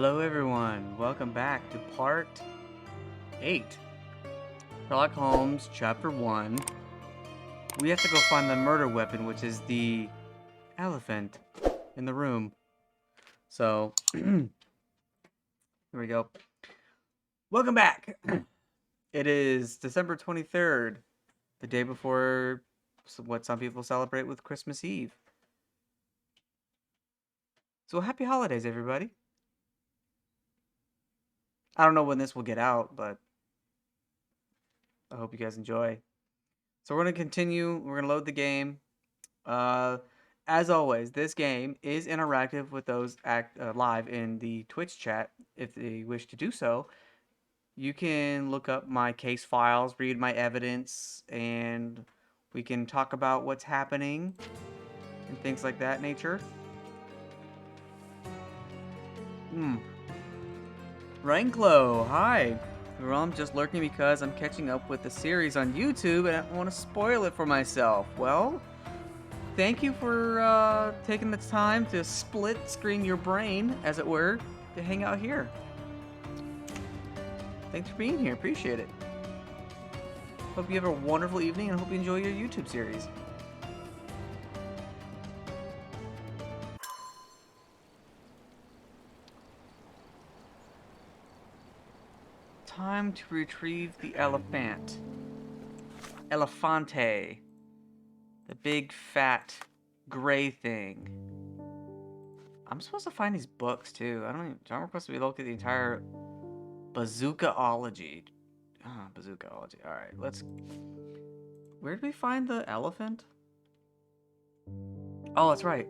Hello everyone, welcome back to part 8. Sherlock Holmes, chapter 1. We have to go find the murder weapon, which is the elephant in the room. So, here we go. Welcome back! It is December 23rd, the day before what some people celebrate with Christmas Eve. So happy holidays, everybody. I don't know when this will get out, but I hope you guys enjoy. So we're going to continue. We're going to load the game. As always, this game is interactive with those live in the Twitch chat. If they wish to do so, you can look up my case files, read my evidence, and we can talk about what's happening and things like that nature. Ranklo, hi. Well, I'm just lurking because I'm catching up with the series on YouTube and I don't want to spoil it for myself. Well, thank you for taking the time to split screen your brain, as it were, to hang out here. Thanks for being here. Appreciate it. Hope you have a wonderful evening and hope you enjoy your YouTube series. Time to retrieve the elephant. Elefante. The big, fat, gray thing. I'm supposed to find these books, too. I'm supposed to be looking at the entire bazookaology. Bazookaology. Alright, let's... Where did we find the elephant? Oh, that's right.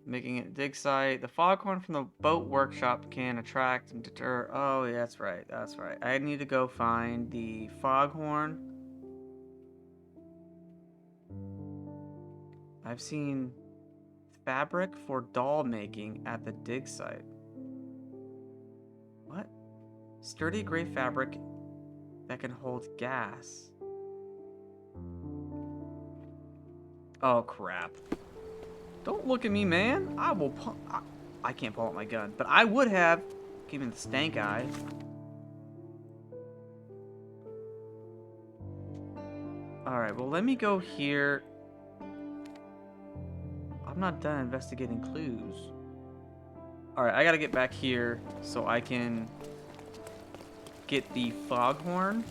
Making it a dig site. The foghorn from the boat workshop can attract and deter... Oh, yeah, that's right. That's right. I need to go find the foghorn. I've seen fabric for doll making at the dig site. What? Sturdy gray fabric that can hold gas. Oh, crap. Don't look at me, man. I will I can't pull out my gun, but I would have given the stank eye. Alright, well, let me go here. I'm not done investigating clues. Alright, I gotta get back here so I can get the foghorn.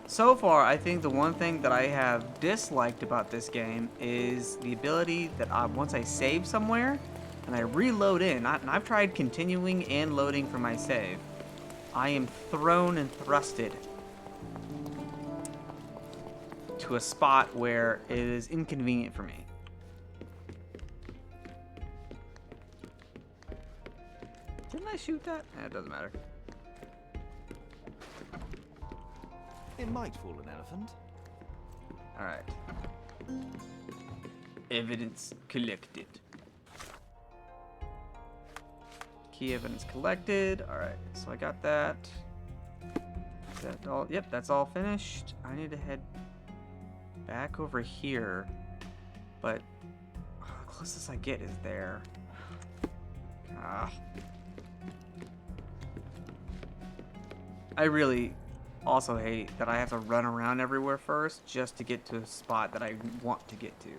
So far, I think the one thing that I have disliked about this game is the ability that once I save somewhere and I reload in, and I've tried continuing and loading for my save, I am thrown and thrusted to a spot where it is inconvenient for me. Didn't I shoot that? It doesn't matter. It might fool an elephant. Alright. Evidence collected. Key evidence collected. Alright, so I got that. Is that all? Yep, that's all finished. I need to head back over here. But the closest I get is there. I really also hate that I have to run around everywhere first just to get to a spot that I want to get to.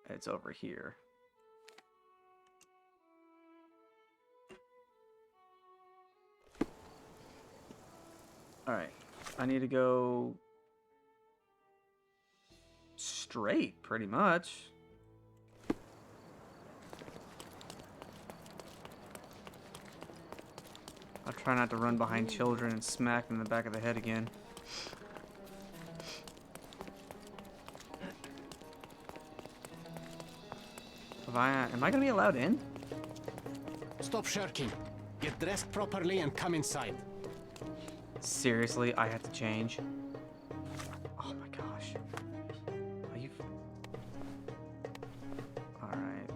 It's over here. Alright, I need to go straight, pretty much. I'll try not to run behind children and smack them in the back of the head again. Am I gonna be allowed in? Stop shirking. Get dressed properly and come inside. Seriously, I have to change. Oh my gosh. Are you... Alright.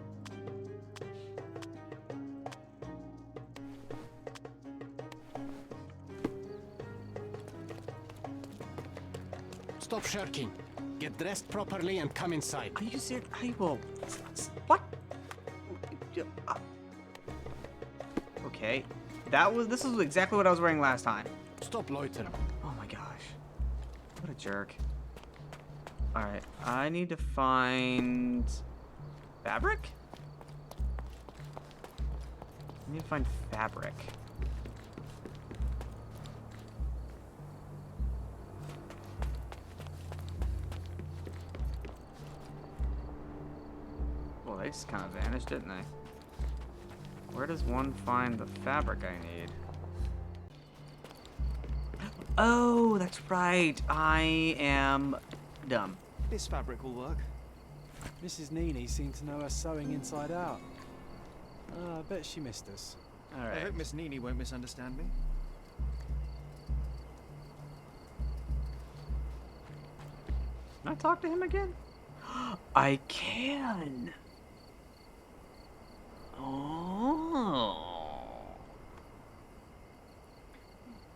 Stop shirking. Get dressed properly and come inside. Are you serious? I will. What? Okay. This is exactly what I was wearing last time. Stop loitering. Oh my gosh. What a jerk. Alright. I need to find fabric? I need to find fabric. Well, they just kind of vanished, didn't they? Where does one find the fabric I need? Oh, that's right. I am dumb. This fabric will work. Mrs. Nini seemed to know her sewing inside out. I bet she missed us. All I right. hope Miss Nini won't misunderstand me. Can I talk to him again? I can. Oh.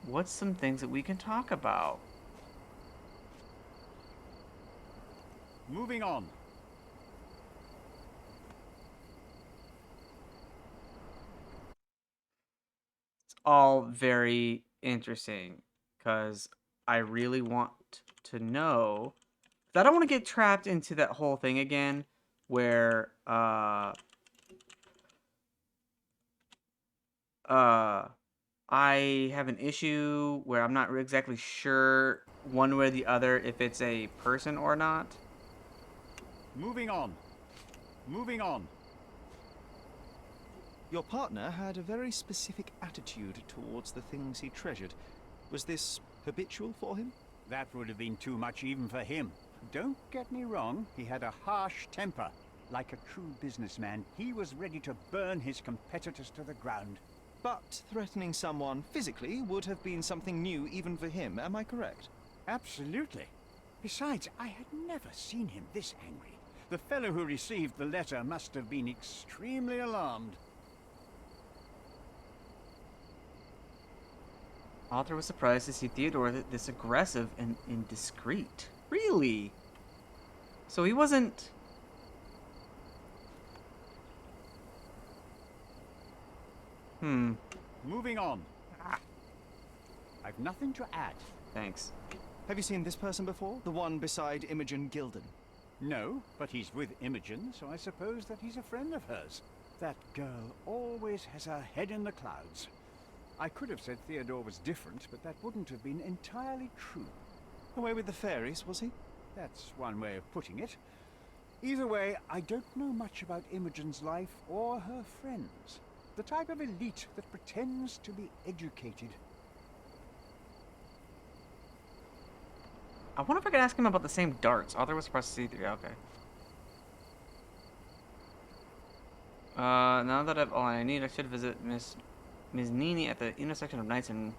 What's some things that we can talk about? Moving on. It's all very interesting because I really want to know. I don't want to get trapped into that whole thing again where I have an issue where I'm not exactly sure one way or the other if it's a person or not. Moving on. Moving on. Your partner had a very specific attitude towards the things he treasured. Was this habitual for him? That would have been too much even for him. Don't get me wrong, he had a harsh temper. Like a true businessman, he was ready to burn his competitors to the ground. But threatening someone physically would have been something new even for him, am I correct? Absolutely. Besides, I had never seen him this angry. The fellow who received the letter must have been extremely alarmed. Arthur was surprised to see Theodore this aggressive and indiscreet. Really? So he wasn't... Moving on. I've nothing to add. Thanks. Have you seen this person before? The one beside Imogen Gilden? No, but he's with Imogen, so I suppose that he's a friend of hers. That girl always has her head in the clouds. I could have said Theodore was different, but that wouldn't have been entirely true. Away with the fairies, was he? That's one way of putting it. Either way, I don't know much about Imogen's life or her friends. The type of elite that pretends to be educated. I wonder if I could ask him about the same darts. Arthur was surprised to see three. Okay. Now that I've all I need, I should visit Miss Nini at the intersection of nights and...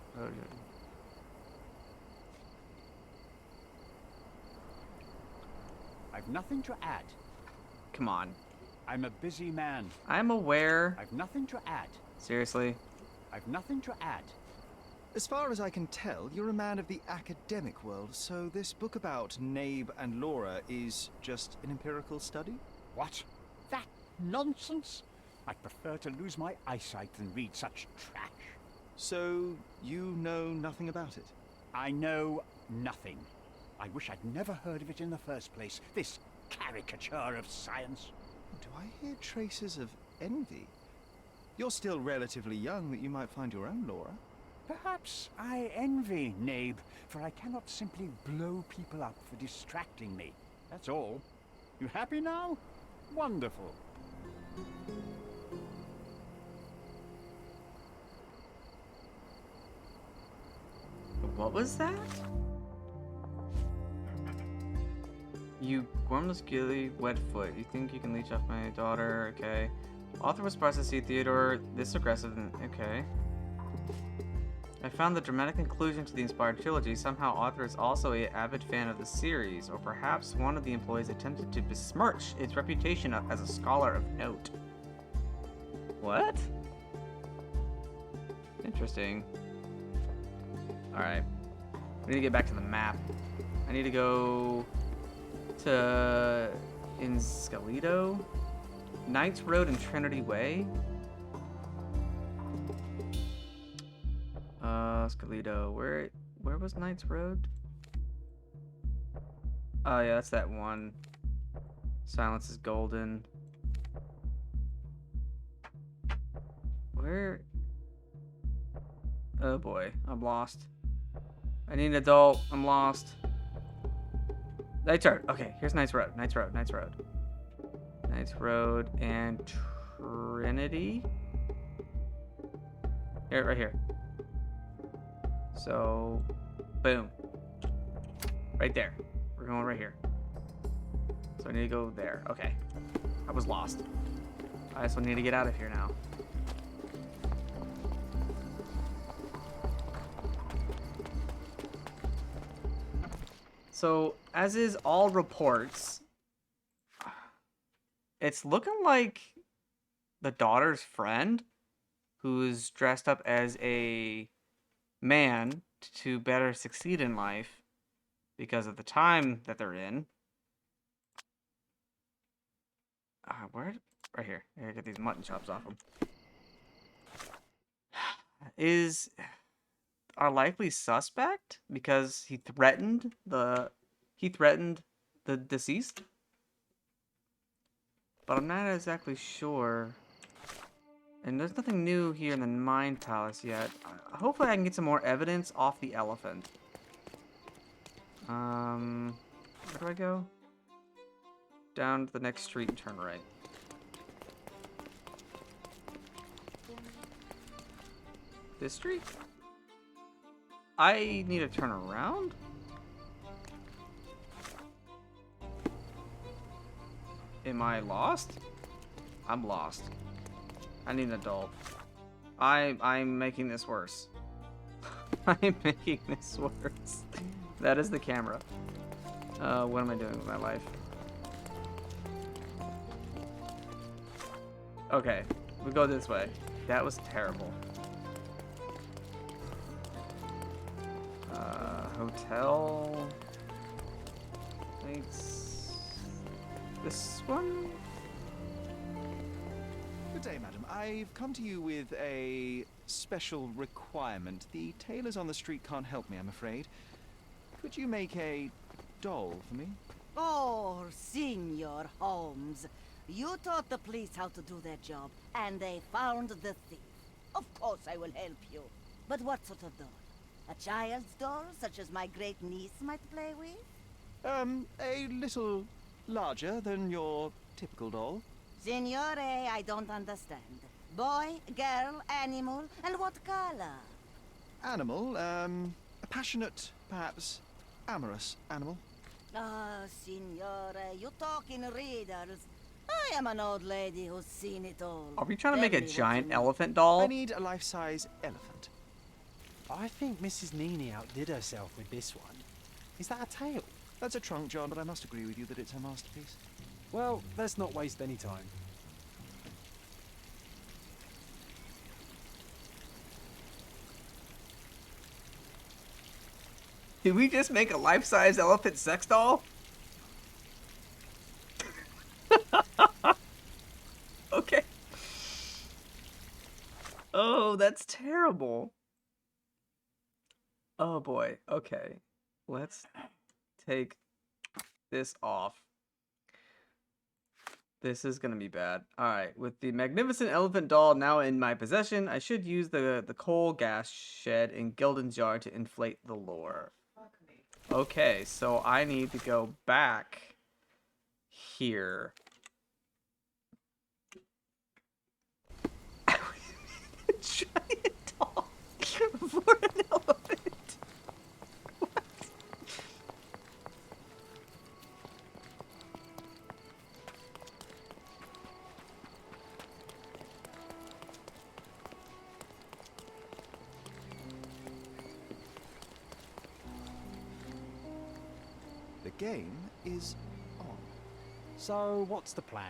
I've nothing to add. Come on. I'm a busy man. I'm aware. I've nothing to add. Seriously. I've nothing to add. As far as I can tell, you're a man of the academic world, so this book about Nabe and Laura is just an empirical study? What? That nonsense? I'd prefer to lose my eyesight than read such trash. So, you know nothing about it? I know nothing. I wish I'd never heard of it in the first place, this caricature of science. Do I hear traces of envy? You're still relatively young that you might find your own Laura. Perhaps I envy Nabe, for I cannot simply blow people up for distracting me. That's all. You happy now? Wonderful. What was that? You gormless, gilly, wet foot. You think you can leech off my daughter? Okay. Arthur was surprised to see Theodore this aggressive. Okay. I found the dramatic conclusion to the inspired trilogy. Somehow Arthur is also an avid fan of the series, or perhaps one of the employees attempted to besmirch its reputation as a scholar of note. What? Interesting. Alright. We need to get back to the map. I need to go to Inscalito, Knights Road and Trinity Way. Scalito, where was Knights Road? Oh yeah, that's that one. Silence is golden. Where? Oh boy, I'm lost. I need an adult. I'm lost. Knights Road. Okay, here's Knights Road. Knights Road. Knights Road. Knights Road and Trinity. Here, right here. So, boom. Right there. We're going right here. So I need to go there. Okay. I was lost. I also need to get out of here now. So, as is all reports, it's looking like the daughter's friend, who's dressed up as a man to better succeed in life because of the time that they're in. Where? Right here. I gotta get these mutton chops off them. Is our likely suspect because he threatened the deceased, but I'm not exactly sure. And there's nothing new here in the Mind Palace yet. Hopefully I can get some more evidence off the elephant. Where do I go? Down to the next street and turn right. This street? I need to turn around? Am I lost? I'm lost. I need an adult. I'm making this worse. I'm making this worse. That is the camera. What am I doing with my life? Okay, we go this way. That was terrible. Hotel. Thanks. This one? Good day, madam. I've come to you with a special requirement. The tailors on the street can't help me, I'm afraid. Could you make a doll for me? Oh, Senor Holmes. You taught the police how to do their job, and they found the thief. Of course I will help you. But what sort of doll? A child's doll, such as my great niece might play with? A little larger than your typical doll. Signore, I don't understand. Boy, girl, animal, and what color? Animal, a passionate, perhaps amorous animal. Ah, Signore, you talk in riddles. I am an old lady who's seen it all. Are we trying to Tell make a me what giant you need. elephant doll? I need a life-size elephant. I think Mrs. Nini outdid herself with this one. Is that a tail? That's a trunk, John, but I must agree with you that it's her masterpiece. Well, let's not waste any time. Did we just make a life-size elephant sex doll? Okay. Oh, that's terrible. Oh boy. Okay. Let's take this off. This is gonna be bad. Alright, with the magnificent elephant doll now in my possession, I should use the coal gas shed in Gilden's Yard to inflate the lore. Okay, so I need to go back here. Giant doll for an elephant. What? The game is on. So, what's the plan?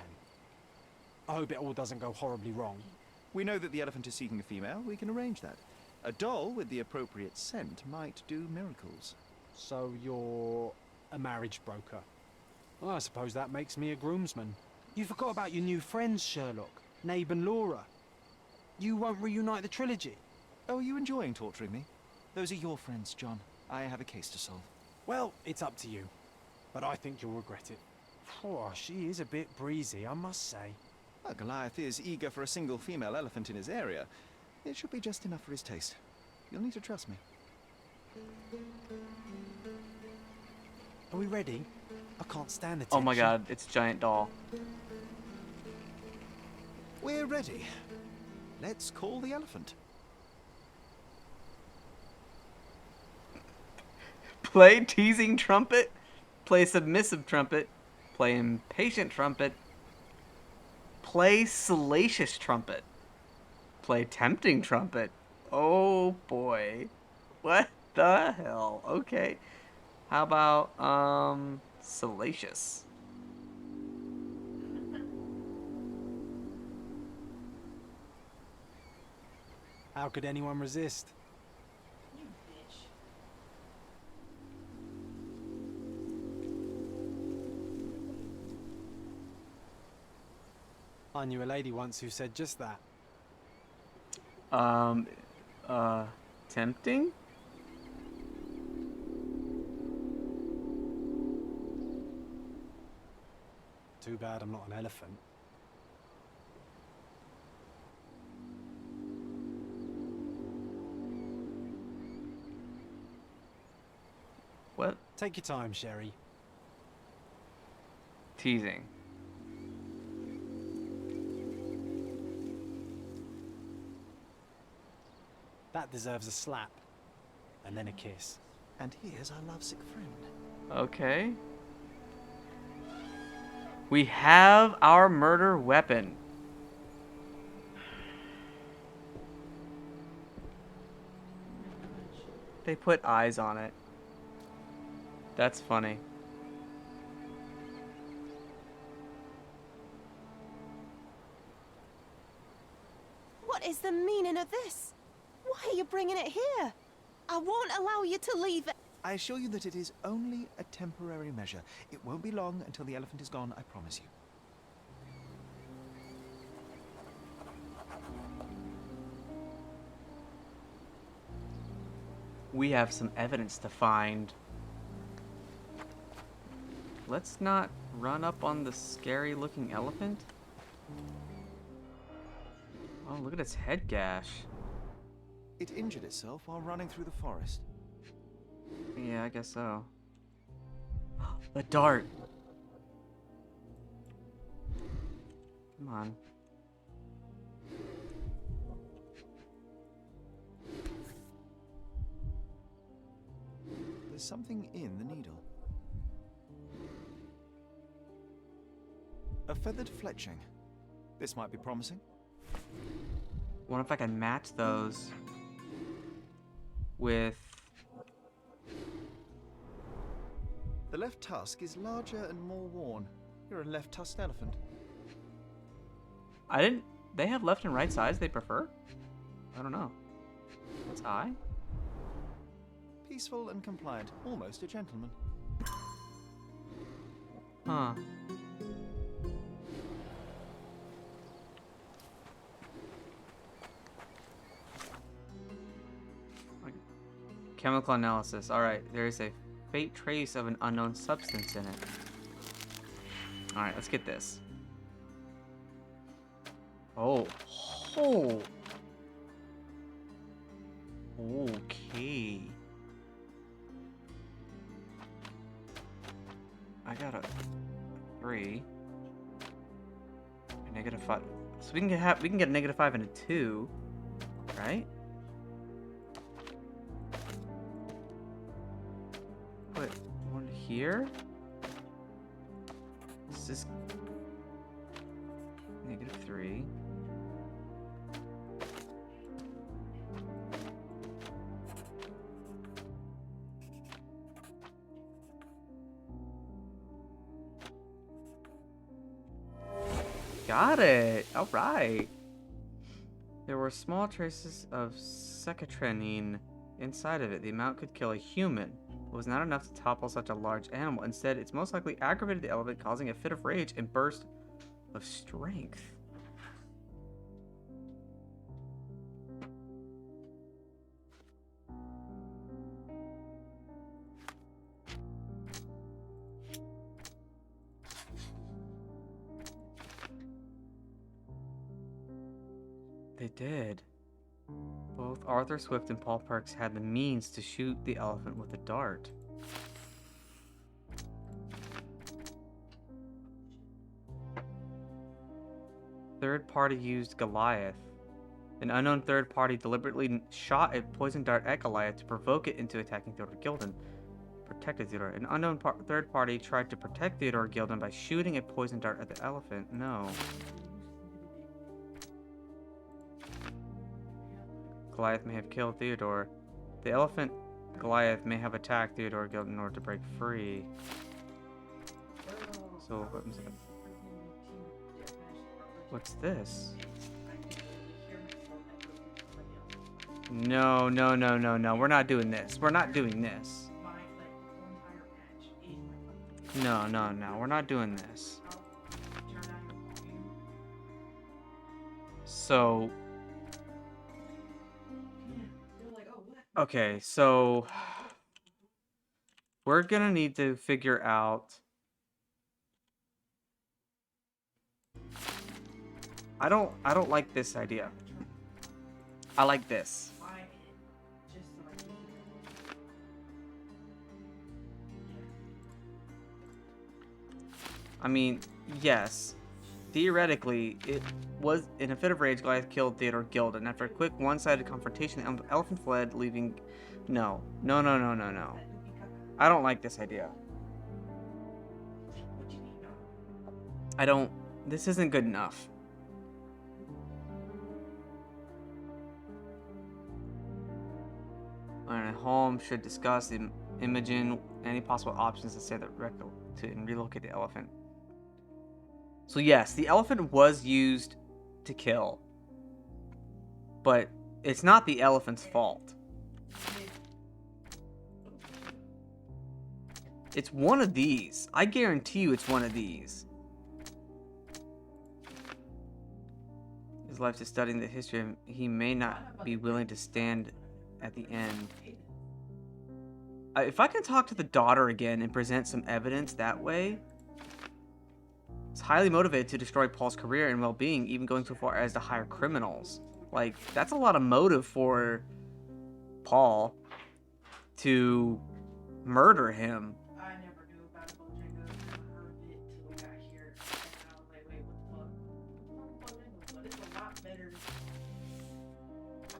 I hope it all doesn't go horribly wrong. We know that the elephant is seeking a female. We can arrange that. A doll with the appropriate scent might do miracles. So, you're a marriage broker. Well, I suppose that makes me a groomsman. You forgot about your new friends, Sherlock. Nabe and Laura. You won't reunite the trilogy. Oh, are you enjoying torturing me? Those are your friends, John. I have a case to solve. Well, it's up to you. But I think you'll regret it. Oh, she is a bit breezy, I must say. Well, Goliath is eager for a single female elephant in his area. It should be just enough for his taste. You'll need to trust me. Are we ready? I can't stand the tension. Oh my god, it's a giant doll. We're ready. Let's call the elephant. Play teasing trumpet. Play submissive trumpet. Play impatient trumpet. Play salacious trumpet. Play tempting trumpet. Oh boy. What the hell? Okay. How about, salacious? How could anyone resist? You bitch. I knew a lady once who said just that. Tempting? Too bad I'm not an elephant. What? Take your time, Sherry. Teasing. That deserves a slap. And then a kiss. And here's our lovesick friend. Okay. We have our murder weapon. They put eyes on it. That's funny. What is the meaning of this? Why are you bringing it here? I won't allow you to leave it. I assure you that it is only a temporary measure. It won't be long until the elephant is gone, I promise you. We have some evidence to find. Let's not run up on the scary looking elephant. Oh, look at its head gash. It injured itself while running through the forest. Yeah, I guess so. A dart. Come on. There's something in the needle. A feathered fletching. This might be promising. Wonder if I can match those with... The left tusk is larger and more worn. You're a left-tusked elephant. I didn't... They have left and right sides they prefer? I don't know. What's I? Peaceful and compliant. Almost a gentleman. Huh. Chemical analysis. Alright, there is a faint trace of an unknown substance in it. Alright, let's get this. Oh. Oh. Okay. I got a 3. A -5. So we can get a -5 and a 2, right? Put one here. This is -3. Got it. All right. There were small traces of secatrenine inside of it. The amount could kill a human. It was not enough to topple such a large animal. Instead, it's most likely aggravated the elephant, causing a fit of rage and burst of strength. They did. Both Arthur Swift and Paul Perks had the means to shoot the elephant with a dart. Third party used Goliath. An unknown third party deliberately shot a poison dart at Goliath to provoke it into attacking Theodore Gilden. Protected Theodore. An unknown third party tried to protect Theodore Gilden by shooting a poison dart at the elephant. No. Goliath may have killed Theodore. The elephant Goliath may have attacked Theodore Gilden in order to break free. So, what's this? No, no, no, no, no. We're not doing this. We're not doing this. No, no, no. We're not doing this. So... Okay, so... We're gonna need to figure out... I don't like this idea. I like this. I mean, yes. Theoretically, it was in a fit of rage, Goliath killed Theodore Gilden. After a quick one-sided confrontation, the elephant fled, leaving... No. No, no, no, no, no. I don't like this idea. I don't... This isn't good enough. Alright, Holmes should discuss Imogen any possible options to say that to relocate the elephant. So yes, the elephant was used to kill, but it's not the elephant's fault. It's one of these. I guarantee you it's one of these. His life is studying the history of him. He may not be willing to stand at the end. If I can talk to the daughter again and present some evidence that way... He's highly motivated to destroy Paul's career and well-being, even going so far as to hire criminals. Like, that's a lot of motive for Paul to murder him. I never knew about Bojangles. I heard it till we got here. And I was like, wait, what the fuck? But it's a lot better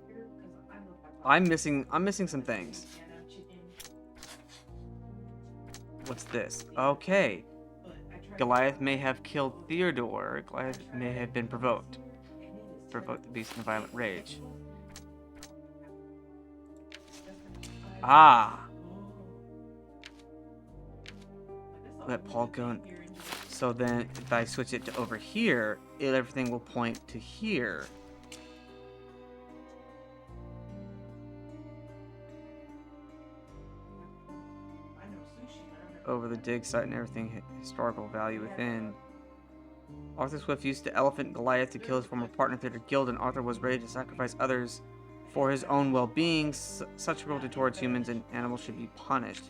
here because I look like I'm missing some things. What's this? Okay. Goliath may have killed Theodore. Goliath may have been provoked. Provoked the beast in violent rage. Ah! Let Paul go. So then, if I switch it to over here, everything will point to here. Over the dig site and everything historical value within. Arthur Swift used the elephant Goliath to kill his former partner Theodore Gilden. Arthur was ready to sacrifice others for his own well-being. Such cruelty towards humans and animals should be punished.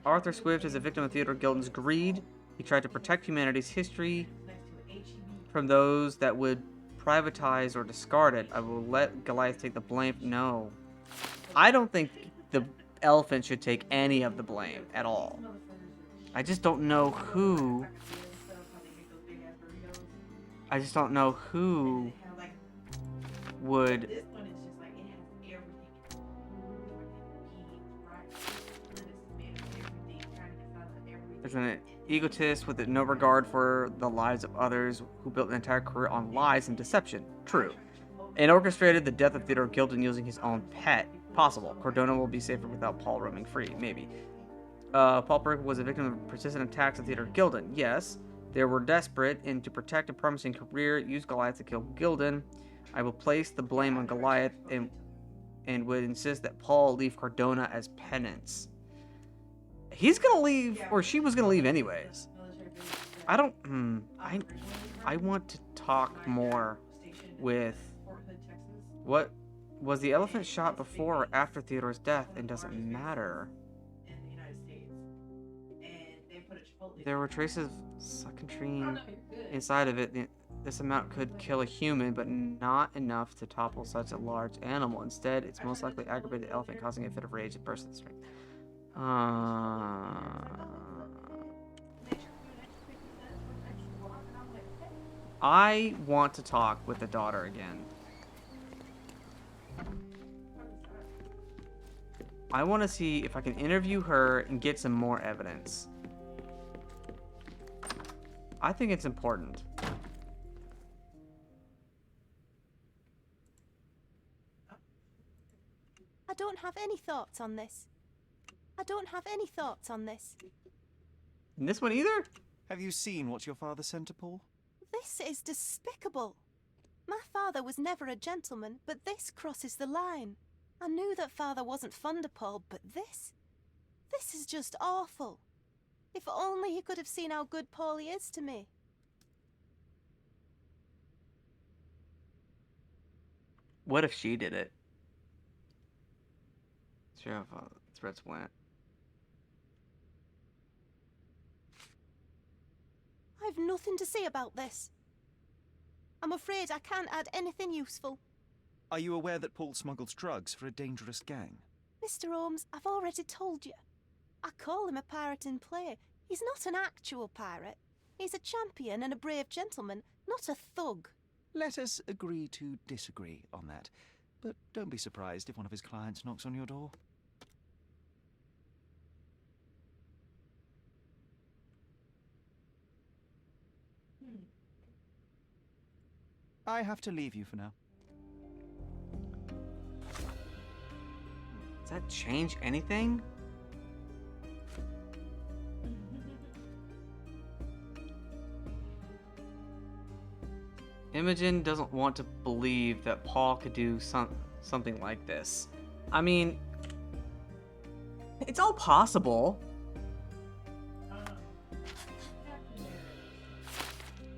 Arthur Swift is a victim of Theodore Gilden's greed. He tried to protect humanity's history from those that would privatize or discard it. I will let Goliath take the blame. No. I don't think the elephant should take any of the blame at all. I just don't know who. I just don't know who would. There's an egotist with no regard for the lives of others who built an entire career on lies and deception. True. And orchestrated the death of Theodore Gilden using his own pet. Possible. Cordona will be safer without Paul roaming free. Maybe. Paul Burke was a victim of persistent attacks on Theodore Gilden. Yes. They were desperate and to protect a promising career, used Goliath to kill Gilden. I will place the blame on Goliath and and would insist that Paul leave Cardona as penance. He's gonna leave, or she was gonna leave anyways. I don't. I want to talk more with. What was the elephant shot before or after Theodore's death? And doesn't matter. There were traces of succintrine inside of it. This amount could kill a human, but not enough to topple such a large animal. Instead, it's most likely aggravated the elephant, causing a fit of rage and burst of strength. I want to talk with the daughter again. I want to see if I can interview her and get some more evidence. I think it's important. I don't have any thoughts on this. I don't have any thoughts on this. And this one either? Have you seen what your father sent to Paul? This is despicable. My father was never a gentleman, but this crosses the line. I knew that father wasn't fond of Paul, but this is just awful. If only he could have seen how good Paulie is to me. What if she did it? Sure how threats went. I've nothing to say about this. I'm afraid I can't add anything useful. Are you aware that Paul smuggles drugs for a dangerous gang? Mr. Holmes, I've already told you. I call him a pirate in play. He's not an actual pirate. He's a champion and a brave gentleman, not a thug. Let us agree to disagree on that. But don't be surprised if one of his clients knocks on your door. I have to leave you for now. Does that change anything? Imogen doesn't want to believe that Paul could do something like this. I mean, it's all possible.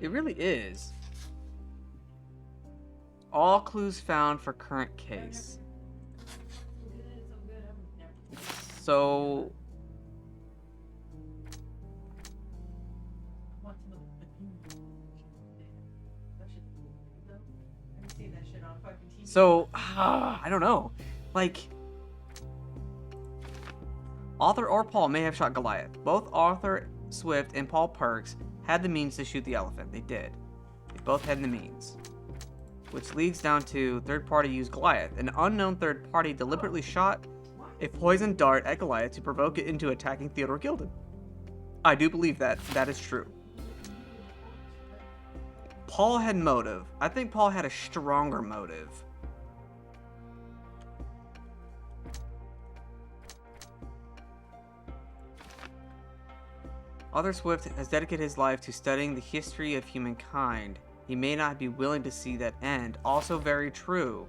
It really is. All clues found for current case. So... I don't know. Like, Arthur or Paul may have shot Goliath. Both Arthur Swift and Paul Perks had the means to shoot the elephant. They did. They both had the means. Which leads down to third party used Goliath. An unknown third party deliberately shot a poisoned dart at Goliath to provoke it into attacking Theodore Gilden. I do believe that. That is true. Paul had motive. I think Paul had a stronger motive. Arthur Swift has dedicated his life to studying the history of humankind. He may not be willing to see that end. Also very true.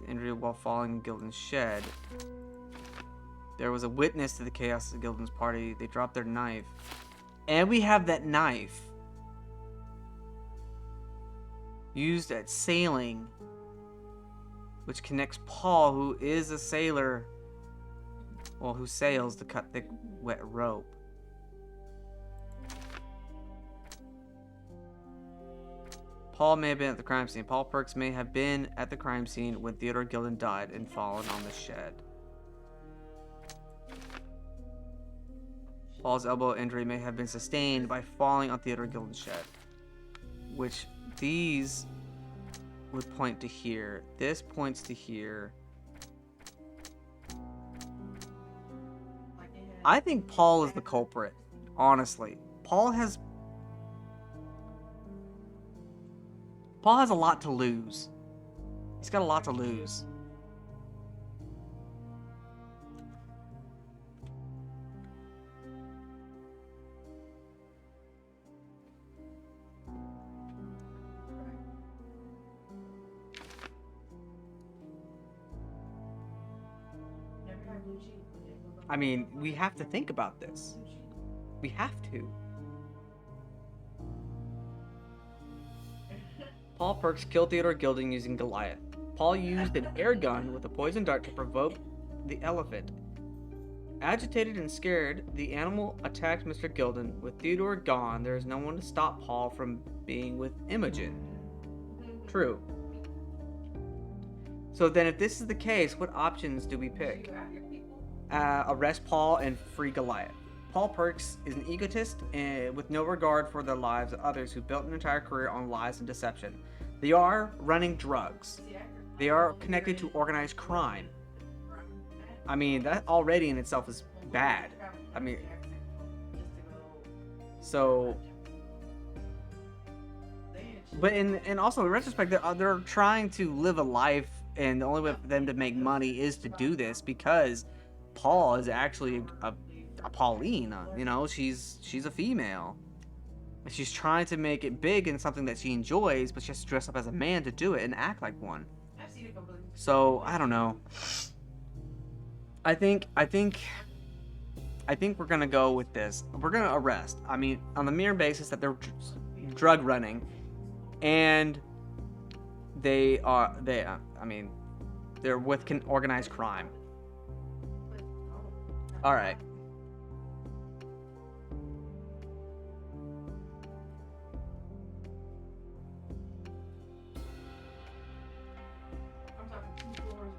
The injury while falling in Gilden's shed. There was a witness to the chaos at Gilden's party. They dropped their knife. And we have that knife. Used at sailing. Which connects Paul, who is a sailor. Well, who sails to cut thick, wet rope. Paul may have been at the crime scene. Paul Perks may have been at the crime scene when Theodore Gilden died and fallen on the shed. Paul's elbow injury may have been sustained by falling on Theodore Gilden's shed. Which these would point to here. This points to here. I think Paul is the culprit. Honestly. Paul has a lot to lose. He's got a lot to lose. I mean, we have to think about this. We have to. Paul Perks killed Theodore Gilding using Goliath. Paul used an air gun with a poison dart to provoke the elephant. Agitated and scared, the animal attacked Mr. Gilden. With Theodore gone, there is no one to stop Paul from being with Imogen. True. So then if this is the case, what options do we pick? Arrest Paul and free Goliath. Paul Perks is an egotist with no regard for the lives of others who built an entire career on lies and deception. They are running drugs. They are connected to organized crime. I mean, that already in itself is bad. I mean, so... But and also in retrospect, they're trying to live a life, and the only way for them to make money is to do this because Paul is actually a Pauline. You know, she's a female. And she's trying to make it big and something that she enjoys, but she has to dress up as a man to do it and act like one. So I don't know. I think we're gonna go with this. We're gonna arrest. I mean, on the mere basis that they're drug running, and they're with organized crime. All right.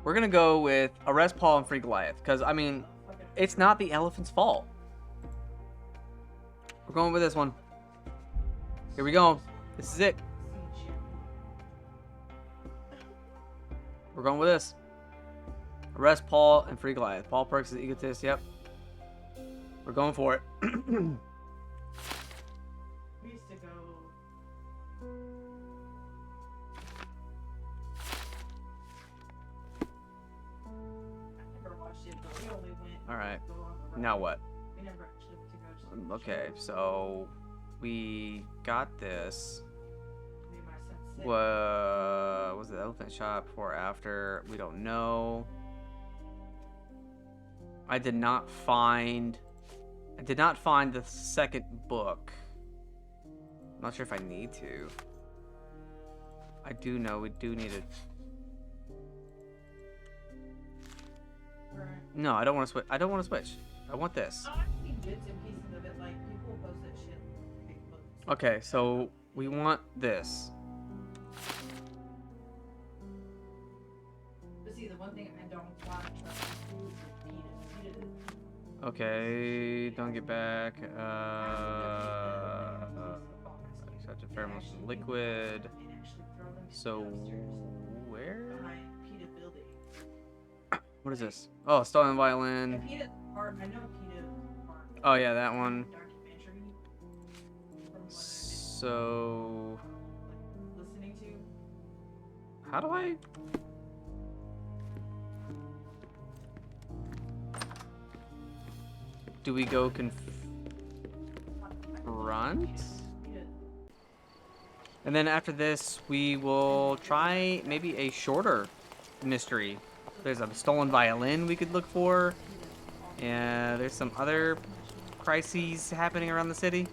We're gonna go with arrest Paul and free Goliath, because I mean, it's not the elephant's fault. We're going with this one. Here we go. This is it. We're going with this. Arrest Paul and free Goliath. Paul Perks is an egotist. Yep. We're going for it. We used to go. I never watched it, but we only went. All right. Now what? We never actually went to go. Okay, so we got this. Made my son sick. What was it? Elephant shop before or after? We don't know. I did not find the second book. I'm not sure if I need to. I do know we do need it. Right. No, I don't want to switch. I don't want to switch. I want this. I've seen bits and pieces of it, like people post that shit. On Facebook. Okay, so we want this. But see, the one thing I don't want is PETA. PETA. Okay, don't get back. Such a pheromones from liquid. So where? Behind PETA building. What is this? Oh, stolen violin. And PETA part, I know PETA part. Oh yeah, that one. Documentary. From what I've So been listening to. how do I? Do we go confront? And then after this, we will try maybe a shorter mystery. There's a stolen violin we could look for. And there's some other crises happening around the city.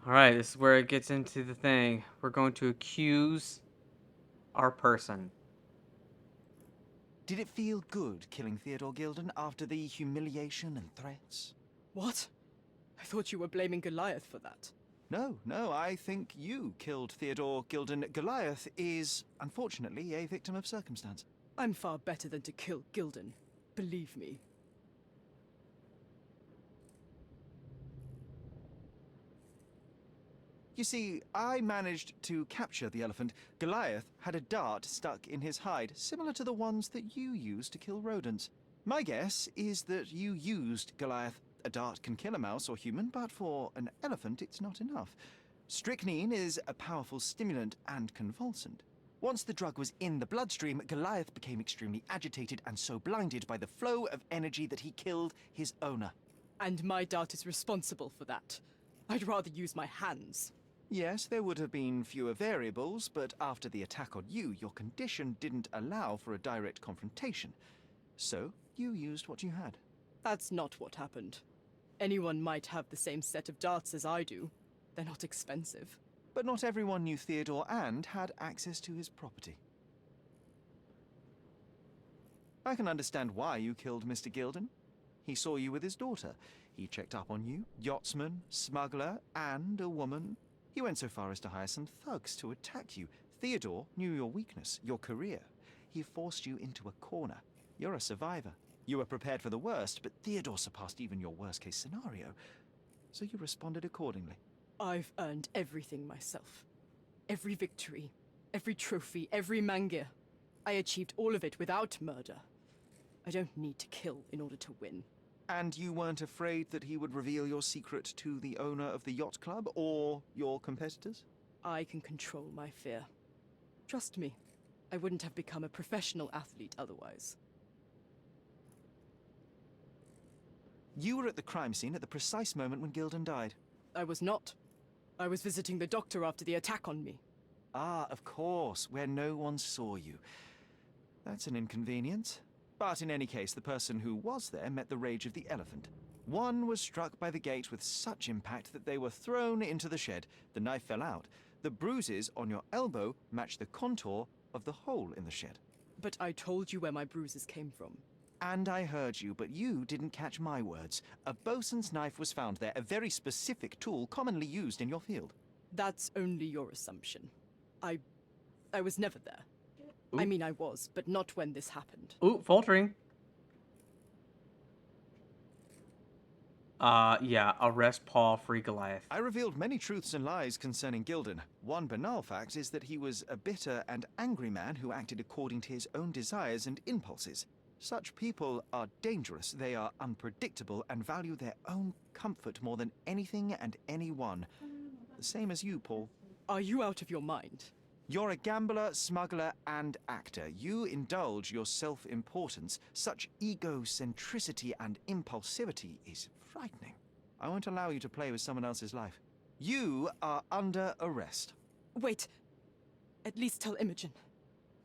Alright, this is where it gets into the thing. We're going to accuse our person. Did it feel good killing Theodore Gilden after the humiliation and threats? What? I thought you were blaming Goliath for that. No, I think you killed Theodore Gilden. Goliath is, unfortunately, a victim of circumstance. I'm far better than to kill Gilden. Believe me. You see, I managed to capture the elephant. Goliath had a dart stuck in his hide, similar to the ones that you use to kill rodents. My guess is that you used Goliath A dart can kill a mouse or human, but for an elephant, it's not enough. Strychnine is a powerful stimulant and convulsant. Once the drug was in the bloodstream, Goliath became extremely agitated and so blinded by the flow of energy that he killed his owner. And my dart is responsible for that. I'd rather use my hands. Yes, there would have been fewer variables, but after the attack on you, your condition didn't allow for a direct confrontation. So, you used what you had. That's not what happened. Anyone might have the same set of darts as I do. They're not expensive. But not everyone knew Theodore and had access to his property. I can understand why you killed Mr. Gilden. He saw you with his daughter. He checked up on you, yachtsman, smuggler, and a woman. He went so far as to hire some thugs to attack you. Theodore knew your weakness, your career. He forced you into a corner. You're a survivor. You were prepared for the worst, but Theodore surpassed even your worst-case scenario. So you responded accordingly. I've earned everything myself. Every victory, every trophy, every mangir. I achieved all of it without murder. I don't need to kill in order to win. And you weren't afraid that he would reveal your secret to the owner of the yacht club or your competitors? I can control my fear. Trust me, I wouldn't have become a professional athlete otherwise. You were at the crime scene at the precise moment when Gilden died. I was not. I was visiting the doctor after the attack on me. Ah, of course, where no one saw you. That's an inconvenience. But in any case, the person who was there met the rage of the elephant. One was struck by the gate with such impact that they were thrown into the shed. The knife fell out. The bruises on your elbow match the contour of the hole in the shed. But I told you where my bruises came from. And I heard you, but you didn't catch my words. A bosun's knife was found there, a very specific tool commonly used in your field. That's only your assumption. I was never there. Ooh. I mean, I was, but not when this happened. Ooh, faltering. Yeah, arrest Paul, free Goliath. I revealed many truths and lies concerning Gilden. One banal fact is that he was a bitter and angry man who acted according to his own desires and impulses. Such people are dangerous, they are unpredictable, and value their own comfort more than anything and anyone. The same as you, Paul. Are you out of your mind? You're a gambler, smuggler, and actor. You indulge your self-importance. Such egocentricity and impulsivity is frightening. I won't allow you to play with someone else's life. You are under arrest. Wait. At least tell Imogen.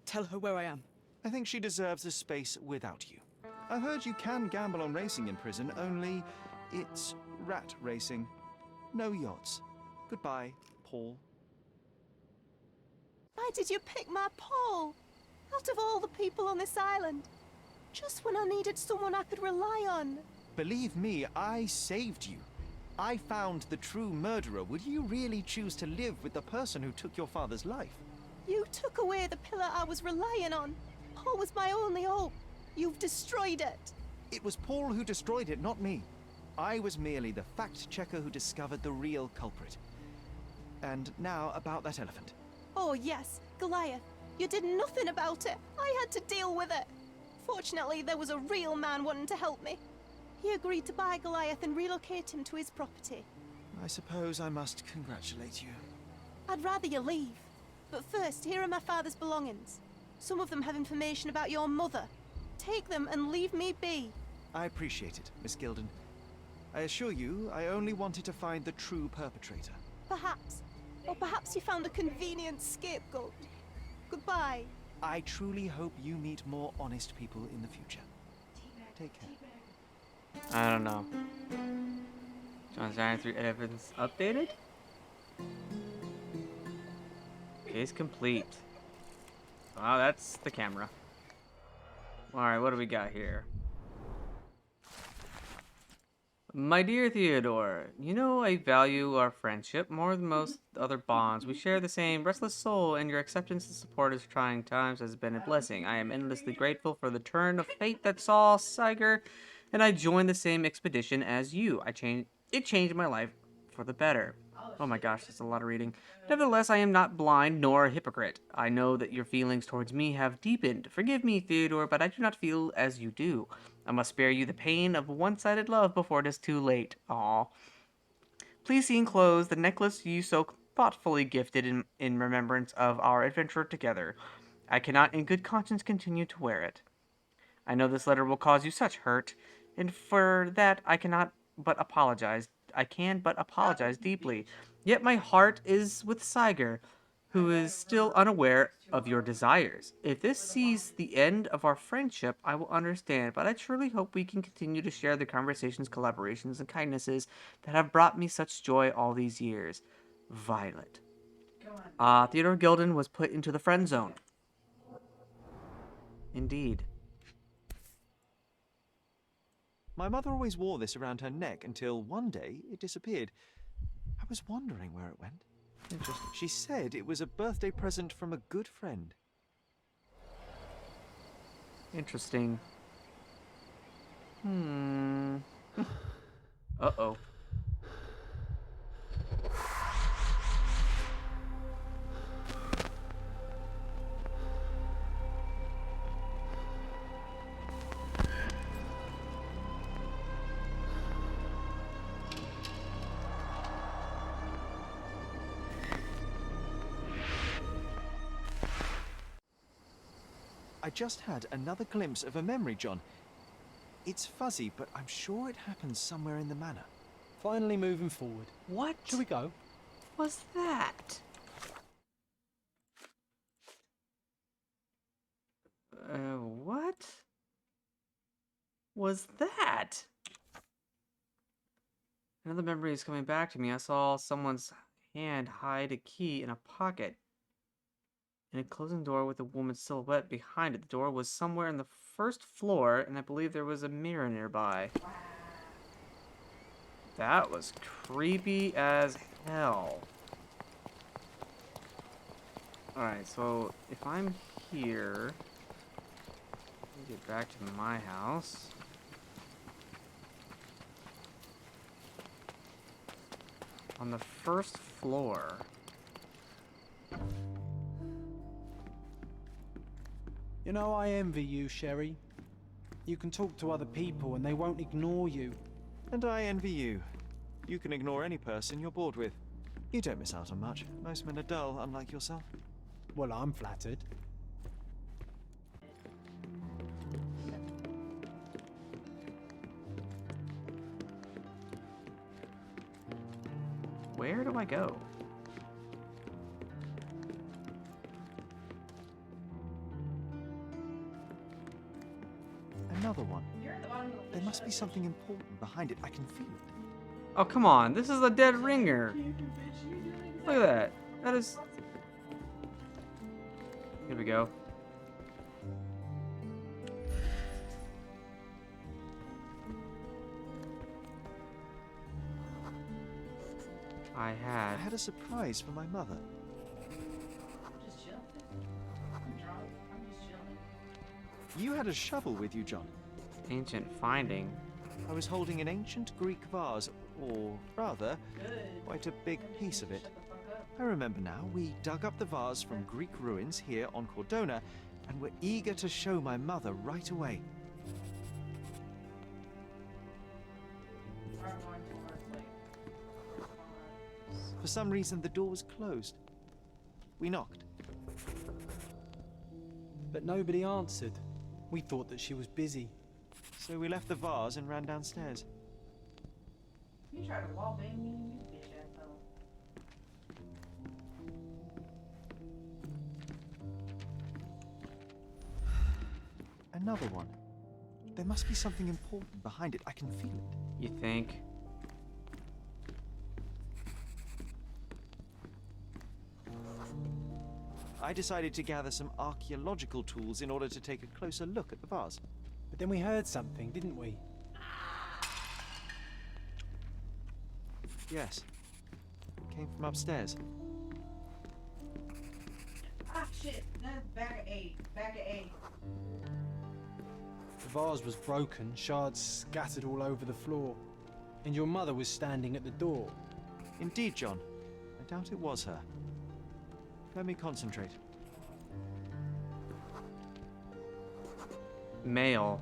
Tell her where I am. I think she deserves a space without you. I've heard you can gamble on racing in prison, only it's rat racing. No yachts. Goodbye, Paul. Why did you pick my Paul? Out of all the people on this island. Just when I needed someone I could rely on. Believe me, I saved you. I found the true murderer. Would you really choose to live with the person who took your father's life? You took away the pillar I was relying on. Paul was my only hope. You've destroyed it. It was Paul who destroyed it, not me. I was merely the fact-checker who discovered the real culprit. And now about that elephant. Oh yes, Goliath. You did nothing about it. I had to deal with it. Fortunately, there was a real man wanting to help me. He agreed to buy Goliath and relocate him to his property. I suppose I must congratulate you. I'd rather you leave. But first, here are my father's belongings. Some of them have information about your mother. Take them and leave me be. I appreciate it, Miss Gilden. I assure you, I only wanted to find the true perpetrator. Perhaps. Or perhaps you found a convenient scapegoat. Goodbye. I truly hope you meet more honest people in the future. Take care. I don't know. John's Iron 3 evidence updated? Case complete. Wow, that's the camera. Alright, what do we got here? My dear Theodore, you know I value our friendship more than most other bonds. We share the same restless soul, and your acceptance and support in trying times has been a blessing. I am endlessly grateful for the turn of fate that saw Siger, and I joined the same expedition as you. It changed my life for the better. Oh my gosh, that's a lot of reading. Nevertheless, I am not blind nor a hypocrite. I know that your feelings towards me have deepened. Forgive me, Theodore, but I do not feel as you do. I must spare you the pain of one-sided love before it is too late. Aw. Please see enclosed the necklace you so thoughtfully gifted in remembrance of our adventure together. I cannot in good conscience continue to wear it. I know this letter will cause you such hurt, and for that I cannot but apologize. I can but apologize deeply. Yet my heart is with Siger, who is still unaware of your desires. If this sees the end of our friendship, I will understand, but I truly hope we can continue to share the conversations, collaborations, and kindnesses that have brought me such joy all these years. Violet. Theodore Gilden was put into the friend zone. Indeed. My mother always wore this around her neck until one day it disappeared. I was wondering where it went. Interesting. She said it was a birthday present from a good friend. Interesting. Uh-oh. I just had another glimpse of a memory, John. It's fuzzy, but I'm sure it happened somewhere in the manor. Finally moving forward. What Shall we go? was that? What was that? Another memory is coming back to me. I saw someone's hand hide a key in a pocket in a closing door with a woman's silhouette behind it. The door was somewhere in the first floor, and I believe there was a mirror nearby. That was creepy as hell. Alright, so if I'm here, let me get back to my house. On the first floor. You know, I envy you, Sherry. You can talk to other people and they won't ignore you. And I envy you. You can ignore any person you're bored with. You don't miss out on much. Most men are dull, unlike yourself. Well, I'm flattered. Where do I go? Another one. There must be something important behind it. I can feel it. Oh, come on. This is a dead ringer. Look at that. That is... Here we go. I I had a surprise for my mother. You had a shovel with you, John. ancient finding. I was holding an ancient Greek vase, or rather, quite a big piece of it. I remember now, we dug up the vase from Greek ruins here on Cordona, and were eager to show my mother right away. For some reason, the door was closed. We knocked. But nobody answered. We thought that she was busy. So we left the vase and ran downstairs. You tried to wall bang me, you bitch asshole. Another one. There must be something important behind it. I can feel it. You think? I decided to gather some archaeological tools in order to take a closer look at the vase. But then we heard something, didn't we? Yes. It came from upstairs. Ah, shit. That's back at 8. Back at 8. The vase was broken, shards scattered all over the floor. And your mother was standing at the door. Indeed, John. I doubt it was her. Let me concentrate. Male.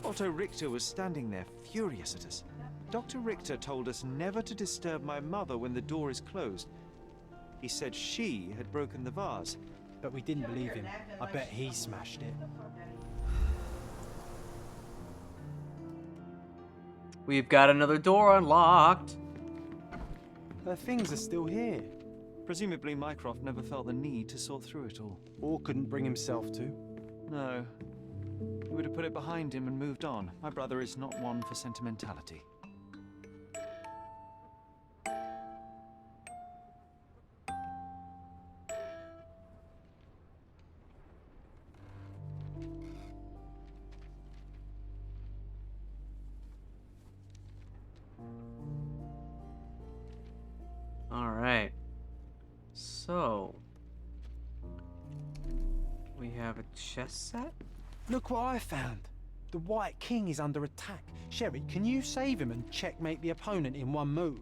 Otto Richter was standing there, furious at us. Dr. Richter told us never to disturb my mother when the door is closed. He said she had broken the vase. But we didn't believe him. I bet he smashed it. We've got another door unlocked. Her things are still here. Presumably Mycroft never felt the need to sort through it all. Or couldn't bring himself to. No. He would have put it behind him and moved on. My brother is not one for sentimentality. All right. So we have a chess set. Look what I found. The White King is under attack. Sherry, can you save him and checkmate the opponent in one move?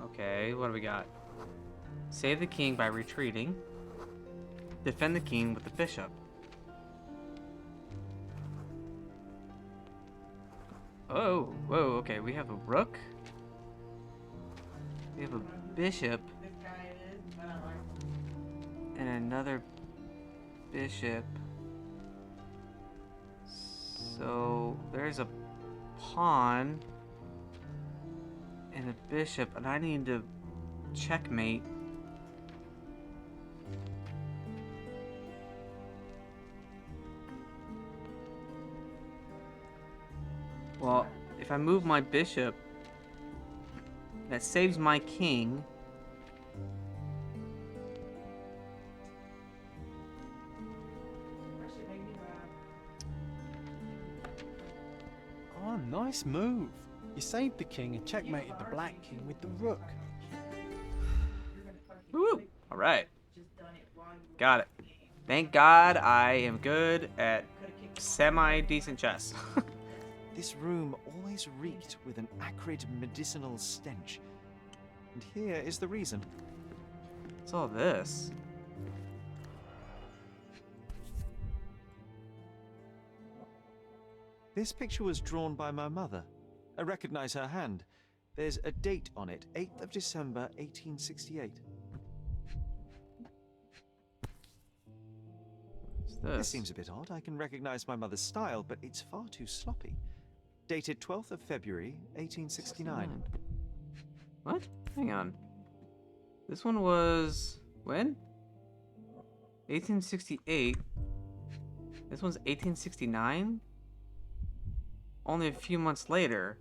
Okay, what do we got? Save the king by retreating. Defend the king with the bishop. Oh, whoa, okay, we have a rook. We have a bishop. And another bishop. So there's a pawn and a bishop, and I need to checkmate. Well, if I move my bishop, that saves my king. Oh, nice move. You saved the king and checkmated the Black King with the rook. Woo! All right. Got it. Thank God I am good at semi-decent chess. This room always reeked with an acrid medicinal stench. And here is the reason. What's all this? This picture was drawn by my mother. I recognize her hand. There's a date on it, 8th of December, 1868. What's This this? seems a bit odd. I can recognize my mother's style, but it's far too sloppy. Dated 12th of February, 1869. What? Hang on. This one was when? 1868. This one's 1869? Only a few months later.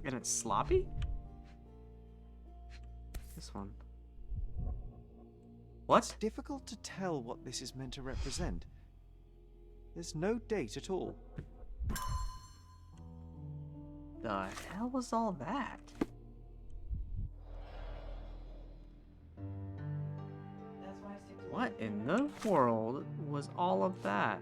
And it's sloppy? This one. What? It's difficult to tell what this is meant to represent. There's no date at all. The hell was all that? What in the world was all of that?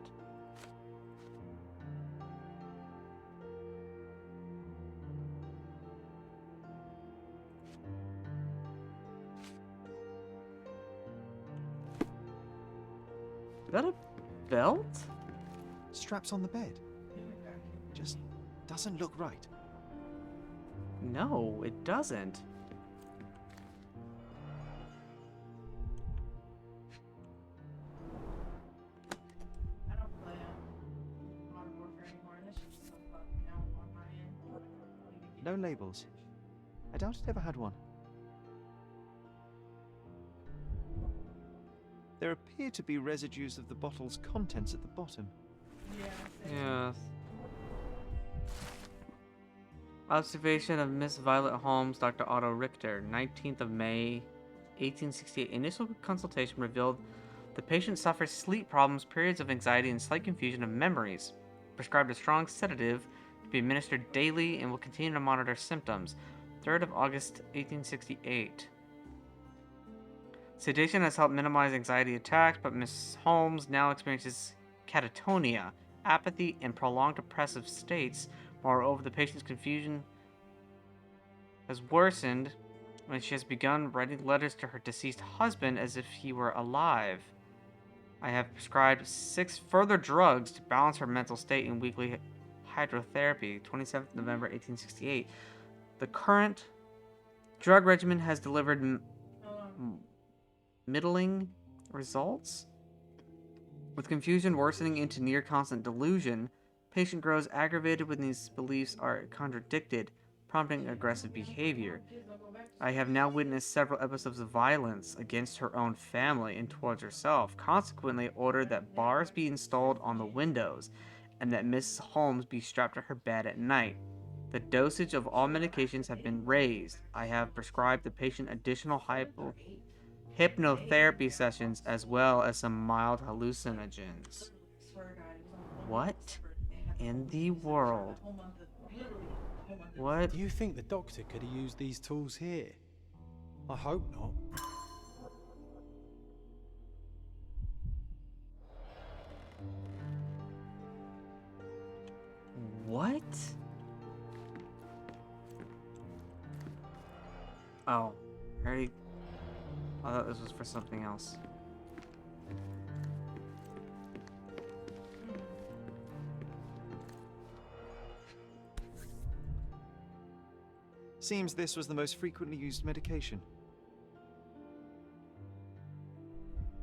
Is that a belt? Straps on the bed. Just doesn't look right. No, it doesn't. I don't play Modern Warfare anymore, and this shit's so fucking down on my end. No labels. I doubt it ever had one. There appear to be residues of the bottle's contents at the bottom. Yes. Observation of Miss Violet Holmes, Dr. Otto Richter, 19th of May, 1868. Initial consultation revealed the patient suffers sleep problems, periods of anxiety, and slight confusion of memories. Prescribed a strong sedative to be administered daily and will continue to monitor symptoms. 3rd of August, 1868. Sedation has helped minimize anxiety attacks, but Miss Holmes now experiences catatonia, apathy, and prolonged depressive states Moreover, the patient's confusion has worsened when she has begun writing letters to her deceased husband as if he were alive. I have prescribed 6 further drugs to balance her mental state in weekly hydrotherapy. 27th November 1868. The current drug regimen has delivered middling results. With confusion worsening into near constant delusion, patient grows aggravated when these beliefs are contradicted, prompting aggressive behavior. I have now witnessed several episodes of violence against her own family and towards herself, consequently ordered that bars be installed on the windows and that Mrs. Holmes be strapped to her bed at night. The dosage of all medications have been raised. I have prescribed the patient additional hypnotherapy sessions as well as some mild hallucinogens. What in the world? What? Do you think the doctor could have used these tools here? I hope not. What? Oh, I thought this was for something else. Seems this was the most frequently used medication.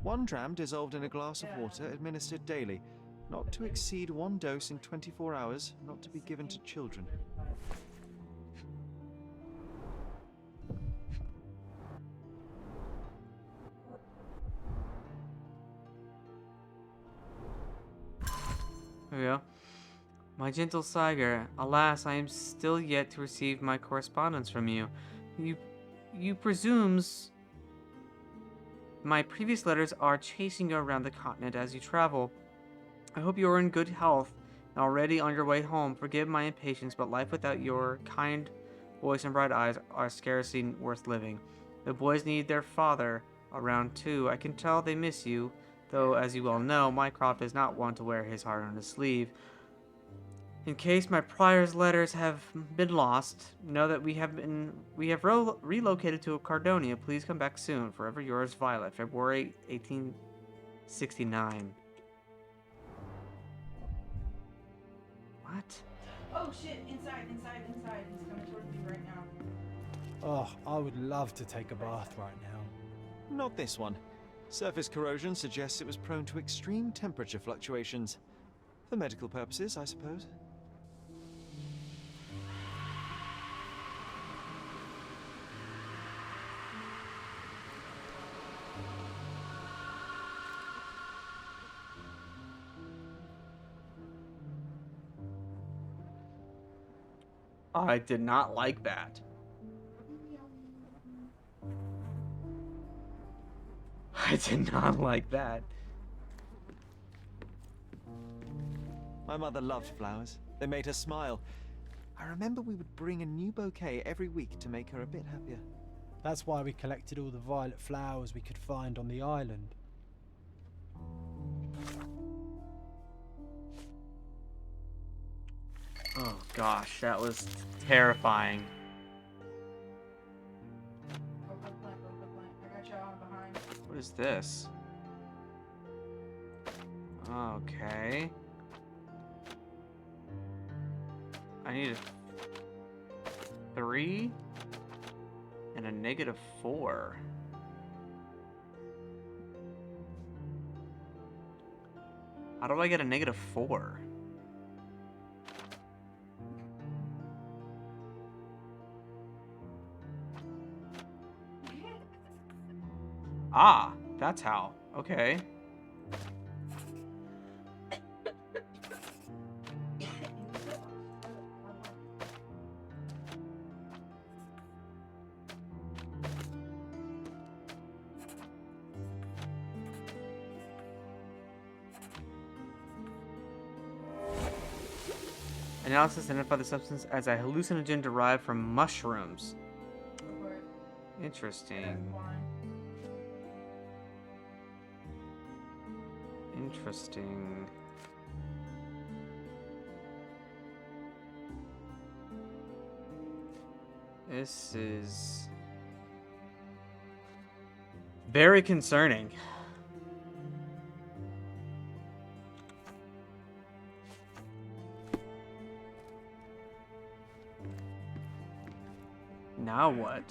1 dram dissolved in a glass of water, administered daily. Not to exceed 1 dose in 24 hours, not to be given to children. There we go. My gentle Siger, alas, I am still yet to receive my correspondence from you. You presumes my previous letters are chasing you around the continent as you travel. I hope you are in good health and already on your way home. Forgive my impatience, but life without your kind voice and bright eyes are scarcely worth living. The boys need their father around too. I can tell they miss you, though as you well know, Mycroft is not one to wear his heart on his sleeve. In case my prior's letters have been lost, know that we have relocated to Cardonia. Please come back soon. Forever yours, Violet. February 1869. What? Oh shit! Inside! He's coming towards me right now. Oh, I would love to take a bath right now. Not this one. Surface corrosion suggests it was prone to extreme temperature fluctuations. For medical purposes, I suppose. I did not like that. I did not like that. My mother loved flowers. They made her smile. I remember we would bring a new bouquet every week to make her a bit happier. That's why we collected all the violet flowers we could find on the island. Oh gosh, that was terrifying. Go cut the plant. I got y'all behind. What is this? Okay. I need a 3 and a -4. How do I get a -4? Ah, that's how. Okay. Analysis identified the substance as a hallucinogen derived from mushrooms. Interesting. Interesting. This is very concerning. Now what?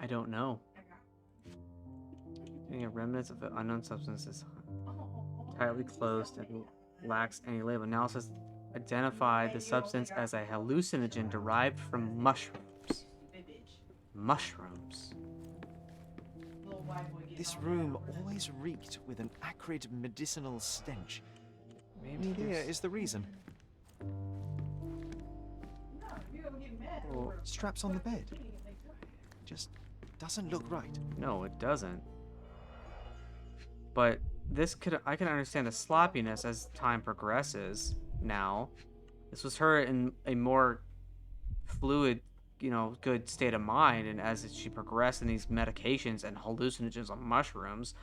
I don't know. Any remnants of the unknown substance is tightly closed and lacks any label. Analysis identified the substance as a hallucinogen derived from mushrooms. Mushrooms. This room always reeked with an acrid medicinal stench. Maybe here is the reason. Or straps on the bed. Just doesn't look right. No, it doesn't. But I can understand the sloppiness as time progresses now. This was her in a more fluid, good state of mind, and as she progressed in these medications and hallucinogens on mushrooms,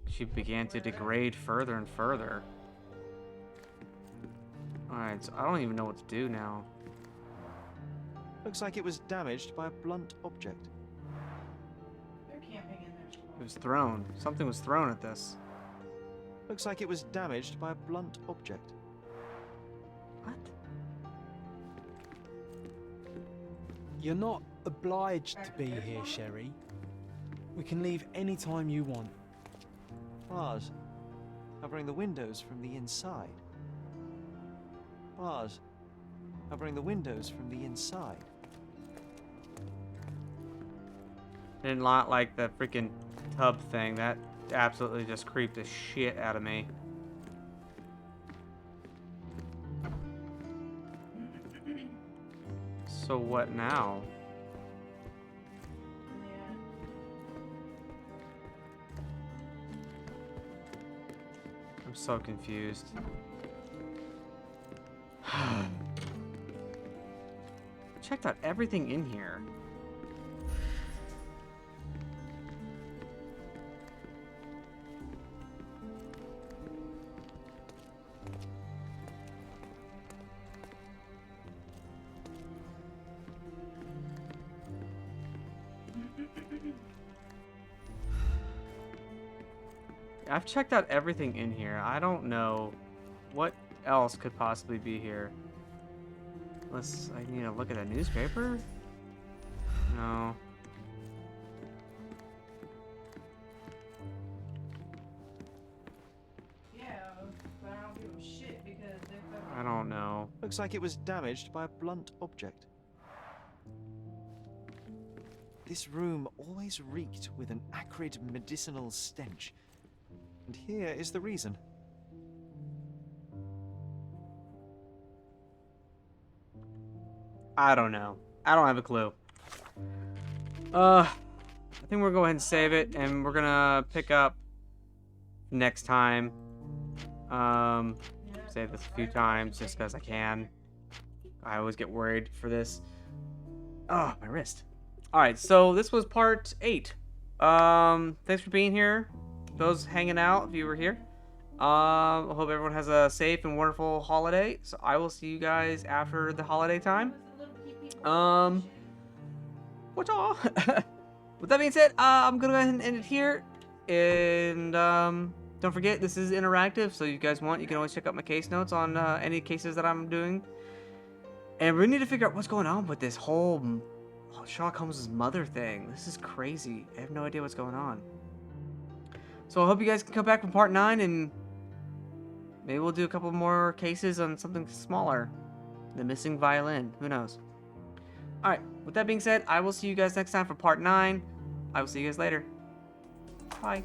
she began to degrade further and further. Alright, so I don't even know what to do now. Looks like it was damaged by a blunt object. It was thrown. Something was thrown at this. Looks like it was damaged by a blunt object. What? You're not obliged to be here, Sherry. We can leave any time you want. Bars covering the windows from the inside. Bars covering the windows from the inside. I did not like the freaking tub thing. That absolutely just creeped the shit out of me. So what now? I'm so confused. Checked out everything in here. I've checked out everything in here. I don't know what else could possibly be here. Unless I need to look at a newspaper? No. I don't know. Looks like it was damaged by a blunt object. This room always reeked with an acrid medicinal stench. And here is the reason. I don't know. I don't have a clue. I think we'll go ahead and save it, and we're gonna pick up next time. Save this a few times just because I can. I always get worried for this. Oh, my wrist. Alright, so this was part 8. Thanks for being here. Those hanging out, if you were here. I hope everyone has a safe and wonderful holiday. So I will see you guys after the holiday time. What's all? With that being said, I'm gonna go ahead and end it here. And don't forget, this is interactive, so you guys want, you can always check out my case notes on any cases that I'm doing. And we need to figure out what's going on with this whole Sherlock Holmes' mother thing. This is crazy. I have no idea what's going on. So I hope you guys can come back for part 9, and maybe we'll do a couple more cases on something smaller. The missing violin. Who knows? Alright, with that being said, I will see you guys next time for part 9. I will see you guys later. Bye.